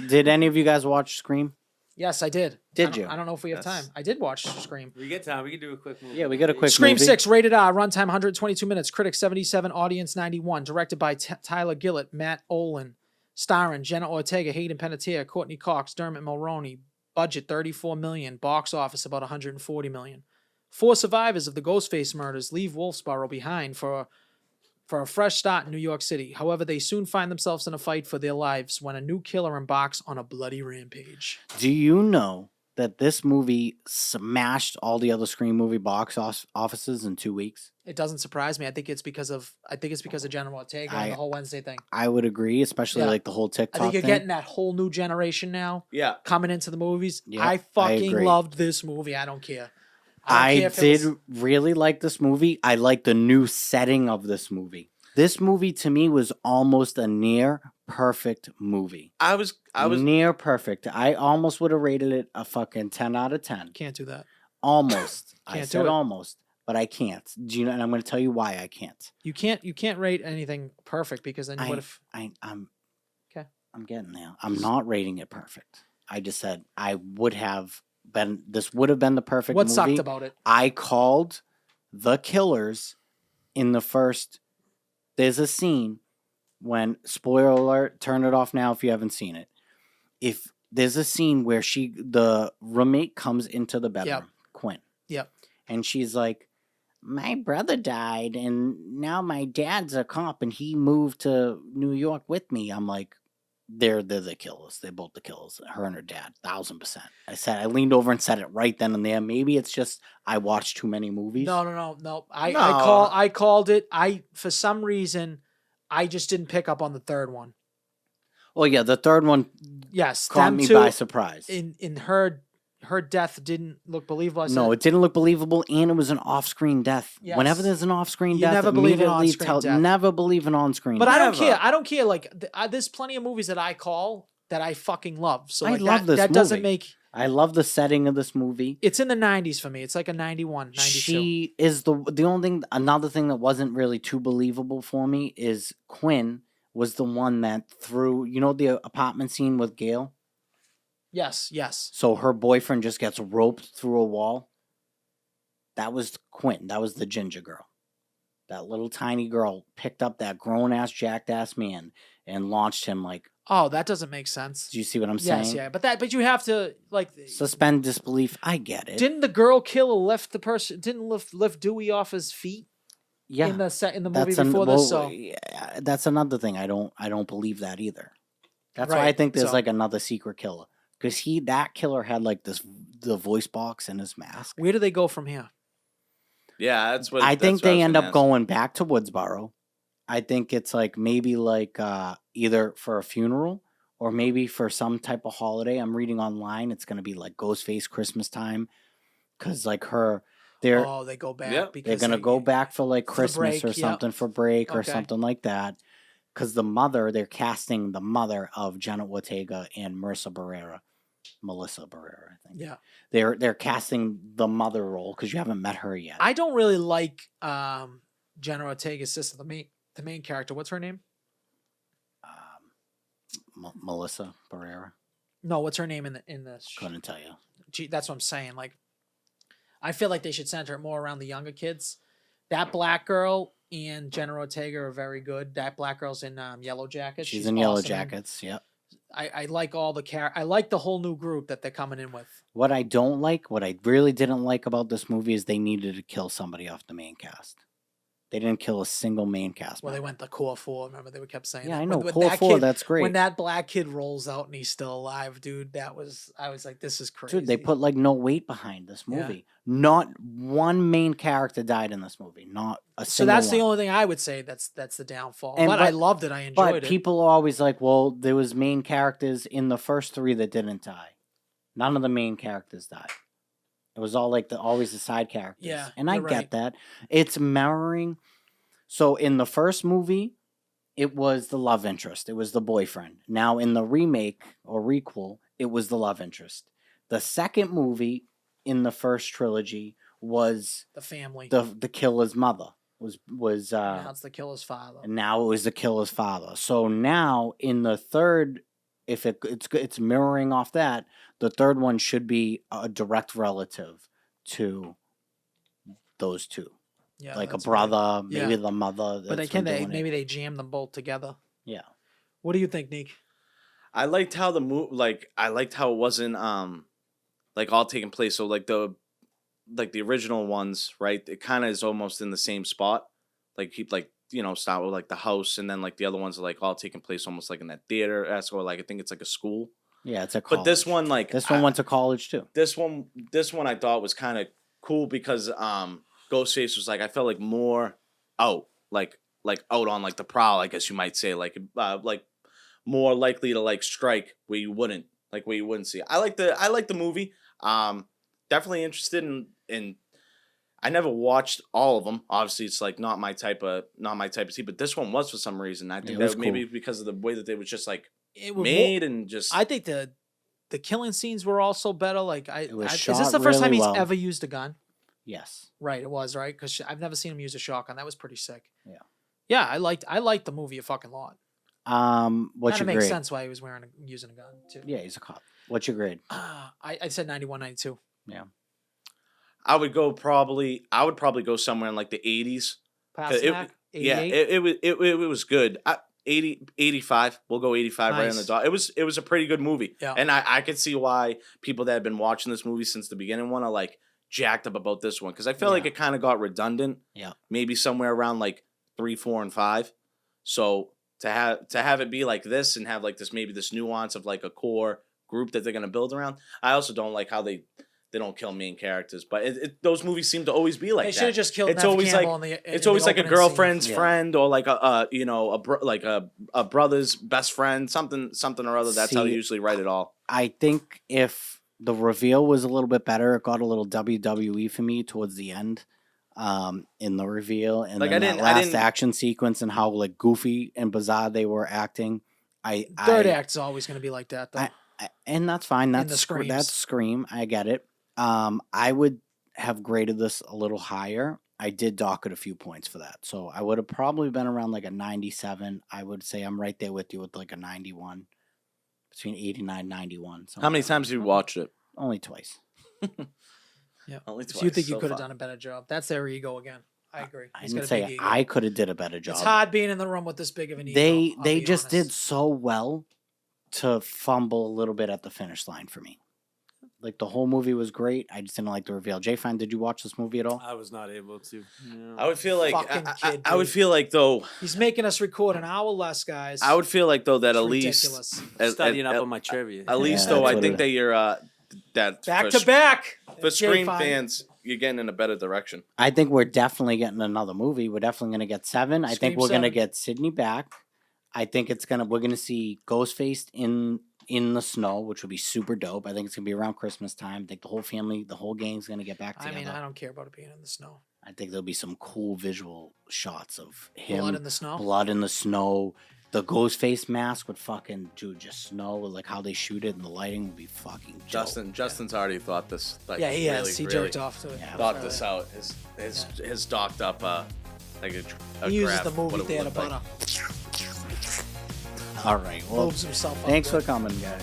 Did any of you guys watch Scream? Yes, I did. Did you? I don't know if we have time. I did watch Scream. We get time. We can do a quick movie. Yeah, we got a quick Scream movie. 6, rated R, runtime 122 minutes, critics 77, audience 91, directed by Tyler Gillett, Matt Olin, starring Jenna Ortega, Hayden Panettiere, Courtney Cox, Dermot Mulroney, budget $34 million, box office about $140 million. 4 survivors of the Ghostface murders leave Wolfsboro behind for a fresh start in New York City. However, they soon find themselves in a fight for their lives when a new killer embarks on a bloody rampage. Do you know that this movie smashed all the other Scream movie box offices in 2 weeks? It doesn't surprise me. I think it's because of Jenna Ortega and the whole Wednesday thing. I would agree, especially like the whole TikTok I think you're thing. getting that whole new generation now. Yeah. Coming into the movies. Yeah, I fucking agree. loved this movie. I don't care. I did really like this movie. I like the new setting of this movie. This movie to me was almost a near perfect movie. I was near perfect. I almost would have rated it a fucking 10 out of 10. Can't do that. Almost. I Can't said do it. almost, but I can't. Do you know? And I'm going to tell you why I can't. You can't rate anything perfect because then you would have. I'm okay. I'm getting there. I'm not rating it perfect. I just said I would have been. This would have been the perfect. What movie. sucked about it? I called the killers in the first. There's a scene when, spoiler alert, turn it off now if you haven't seen it. If there's a scene where the roommate comes into the bedroom, Quinn. Yep. And she's like, my brother died and now my dad's a cop and he moved to New York with me. I'm like, they're the killers. They're both the killers. Her and her dad, 1,000%. I leaned over and said it right then and there. Maybe it's just I watched too many movies. No. I called it. For some reason, I just didn't pick up on the third one. Well, yeah, the third one caught me by surprise. In her death didn't look believable. No, it didn't look believable, and it was an off-screen death. Yes. Whenever there's an off-screen death, never believe in on-screen death. Never believe in on-screen. But I don't care. I don't care. Like, there's plenty of movies that I call that I fucking love. So like, I love this that movie. doesn't make. I love the setting of this movie. It's in the 90s for me. It's like a 91, 92. She is the only thing. Another thing that wasn't really too believable for me is Quinn was the one that threw. You know the apartment scene with Gail. Yes. So her boyfriend just gets roped through a wall. That was Quinn. That was the ginger girl. That little tiny girl picked up that grown-ass, jacked-ass man and launched him like... Oh, that doesn't make sense. Do you see what I'm saying? Yes, yeah. But you have to, like... Suspend disbelief. I get it. Didn't the girl killer lift Dewey off his feet? Yeah. In the movie before this, so... Yeah, that's another thing. I don't believe that either. That's right. why I think there's like another secret killer. Because that killer had like the voice box in his mask. Where do they go from here? Yeah, that's what I think they end up going back to Woodsboro. I think it's like maybe like either for a funeral or maybe for some type of holiday. I'm reading online. It's going to be like Ghostface Christmas time. Because like they go back. Yep. Because they're going to go back for like Christmas break, or something for break or Okay. something like that. Because they're casting the mother of Jenna Ortega and Melissa Barrera, I think. Yeah. They're casting the mother role because you haven't met her yet. I don't really like Jenna Ortega's sister, the main character. What's her name? Melissa Barrera. No, what's her name in the Couldn't tell you. Gee, that's what I'm saying. Like, I feel like they should center it more around the younger kids. That black girl and Jenna Ortega are very good. That black girl's in Yellow Jackets. She's in Yellow awesome. Jackets. Yep. I like all the I like the whole new group that they're coming in with. What I really didn't like about this movie is they needed to kill somebody off the main cast. They didn't kill a single main cast Well, member. they went the core four. Remember, they kept saying. Yeah, that. I know. When Core that four, kid, that's great. When that black kid rolls out and he's still alive, dude, I was like, this is crazy. Dude, they put like no weight behind this movie. Not one main character died in this movie. Not a single So that's one. the only thing I would say that's the downfall. But I loved it. I enjoyed it. But people are always like, well, there was main characters in the first 3 that didn't die. None of the main characters died. It was all like always the side characters. Yeah, and I you're get right. that. It's mirroring. So in the first movie, it was the love interest. It was the boyfriend. Now in the remake or requel, it was the love interest. The second movie in the first trilogy was the family. The killer's mother. Now it's the killer's father. And now it was the killer's father. So now in the third if it's mirroring off that, the third one should be a direct relative to those two. Yeah, Like a that's brother, right. maybe Yeah. the mother. But maybe they jam them both together. Yeah. What do you think, Neek? I liked how I liked how it wasn't like all taking place. So like the original ones, right? It kind of is almost in the same spot. Like keep like start with like the house, and then like the other ones are like all taking place almost like in that theater, or like I think it's like a school. Yeah, it's a college. But this one went to college too. This one I thought was kind of cool because Ghostface was like, I felt like more out, like out on like the prowl, I guess you might say, like more likely to like strike where you wouldn't see. I like the movie. Definitely interested in. I never watched all of them. Obviously, it's like not my type of tea. But this one was for some reason. I think that maybe because of the way that they was just like made and just. I think the killing scenes were also better. Like is this the first time he's well. ever used a gun? Yes. Right, it was right because I've never seen him use a shotgun. That was pretty sick. Yeah. Yeah, I liked the movie a fucking lot. What's your grade? Makes sense why he was using a gun too. Yeah, he's a cop. What's your grade? I said 91, 92. Yeah. I would probably go somewhere in like the 80s. Pasternak, 88? Yeah, it was good. 80, 85. We'll go 85 right on the dot. It was a pretty good movie. Yeah. And I could see why people that have been watching this movie since the beginning want to like jacked up about this one because I feel like it kind of got redundant. Yeah. Maybe somewhere around like 3, 4, and 5. So to have it be like this and have like this nuance of like a core group that they're gonna build around. I also don't like how they don't kill main characters, but those movies seem to always be like that. They should have just killed. It's always Campbell like it's always like a girlfriend's friend or like a brother's best friend, something or other. That's how they usually write it all. I think if the reveal was a little bit better, it got a little WWE for me towards the end. In the reveal and like then that last action sequence and how like goofy and bizarre they were acting. Third act's always going to be like that though. And that's fine. That's Scream. I get it. I would have graded this a little higher. I did dock it a few points for that. So I would have probably been around like a 97. I would say I'm right there with you with like a 91. Between 89 and 91. How many times have you watched it? Only twice. Yeah. Only twice. So you think you could have done a better job? That's their ego again. I agree. I didn't say I could have did a better job. It's hard being in the room with this big of an ego. They just did so well to fumble a little bit at the finish line for me. Like the whole movie was great. I just didn't like the reveal. Jay Fine, did you watch this movie at all? I was not able to. No. I would feel like I would feel like though he's making us record an hour less, guys. I would feel like though that it's at ridiculous. least studying up on my trivia. At least though, I think that you're that back to back for Scream fans. You're getting in a better direction. I think we're definitely getting another movie. We're definitely going to get 7. I think we're going to get Sydney back. I think we're going to see Ghostface in the snow, which would be super dope. I think it's going to be around Christmas time. I think the whole family, the whole gang's going to get back together. I mean, I don't care about it being in the snow. I think there'll be some cool visual shots of him. Blood in the snow? Blood in the snow. The Ghostface mask would fucking, just snow. Like how they shoot it and the lighting would be fucking dope. Justin's already thought this. Like, yeah, he has. He really jerked off to it. Thought this out. His docked up like a he uses graph, the movie theater butter. All right. Well, Moves himself up thanks there. for coming, guys.